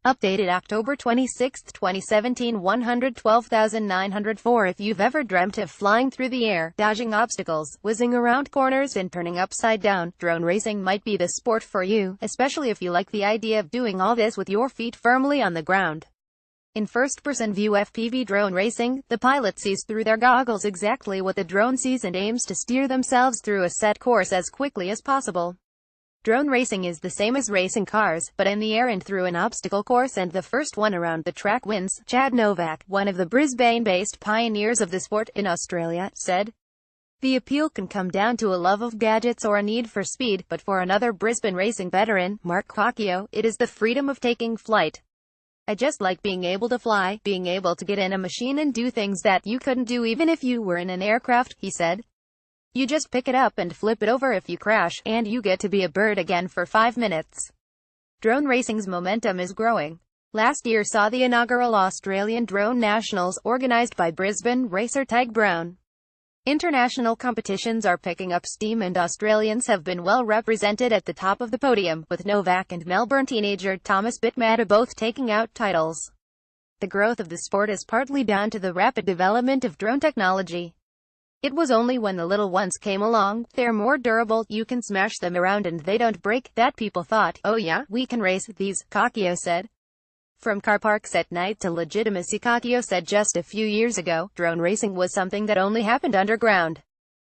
Updated October 26, 2017 112,904. If you've ever dreamt of flying through the air, dodging obstacles, whizzing around corners and turning upside down, drone racing might be the sport for you, especially if you like the idea of doing all this with your feet firmly on the ground. In first-person view FPV drone racing, the pilot sees through their goggles exactly what the drone sees and aims to steer themselves through a set course as quickly as possible. Drone racing is the same as racing cars, but in the air and through an obstacle course, and the first one around the track wins, Chad Novak, one of the Brisbane-based pioneers of the sport in Australia, said. The appeal can come down to a love of gadgets or a need for speed, but for another Brisbane racing veteran, Mark Cocchio, it is the freedom of taking flight. I just like being able to fly, being able to get in a machine and do things that you couldn't do even if you were in an aircraft, he said. You just pick it up and flip it over if you crash, and you get to be a bird again for 5 minutes. Drone racing's momentum is growing. Last year saw the inaugural Australian Drone Nationals, organised by Brisbane racer Tag Brown. International competitions are picking up steam and Australians have been well represented at the top of the podium, with Novak and Melbourne teenager Thomas Bitmatta both taking out titles. The growth of the sport is partly down to the rapid development of drone technology. It was only when the little ones came along, they're more durable, you can smash them around and they don't break, that people thought, oh yeah, we can race these, Cocchio said. From car parks at night to legitimacy, Cocchio said just a few years ago, drone racing was something that only happened underground.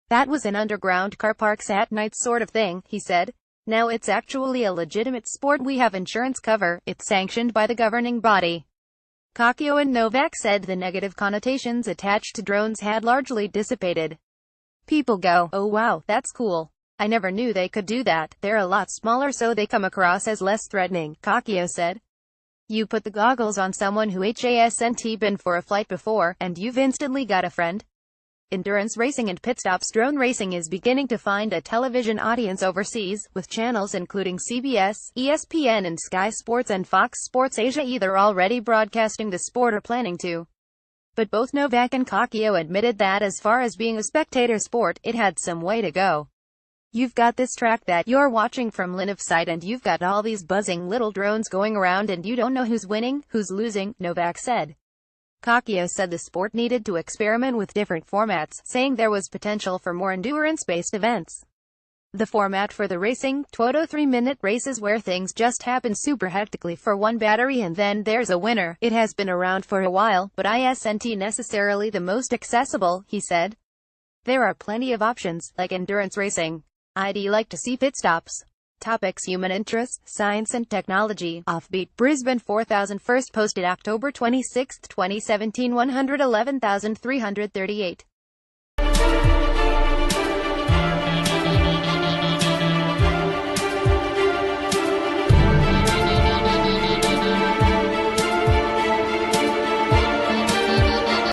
That was an underground car parks at night sort of thing, he said. Now it's actually a legitimate sport, we have insurance cover, it's sanctioned by the governing body. Cocchio and Novak said the negative connotations attached to drones had largely dissipated. People go, oh wow, that's cool. I never knew they could do that. They're a lot smaller so they come across as less threatening, Cocchio said. You put the goggles on someone who hasn't been for a flight before, and you've instantly got a friend. Endurance racing and pit stops. Drone racing is beginning to find a television audience overseas, with channels including CBS, ESPN and Sky Sports and Fox Sports Asia either already broadcasting the sport or planning to. But both Novak and Cocchio admitted that as far as being a spectator sport, it had some way to go. You've got this track that you're watching from line of sight and you've got all these buzzing little drones going around and you don't know who's winning, who's losing, Novak said. Cocchio said the sport needed to experiment with different formats, saying there was potential for more endurance-based events. The format for the racing, 2-3-minute races where things just happen super hectically for one battery and then there's a winner. It has been around for a while, but isn't necessarily the most accessible, he said. There are plenty of options, like endurance racing. I'd like to see pit stops. Topics: human interest, science and technology. Offbeat Brisbane 4000 first posted October 26, 2017 111,338.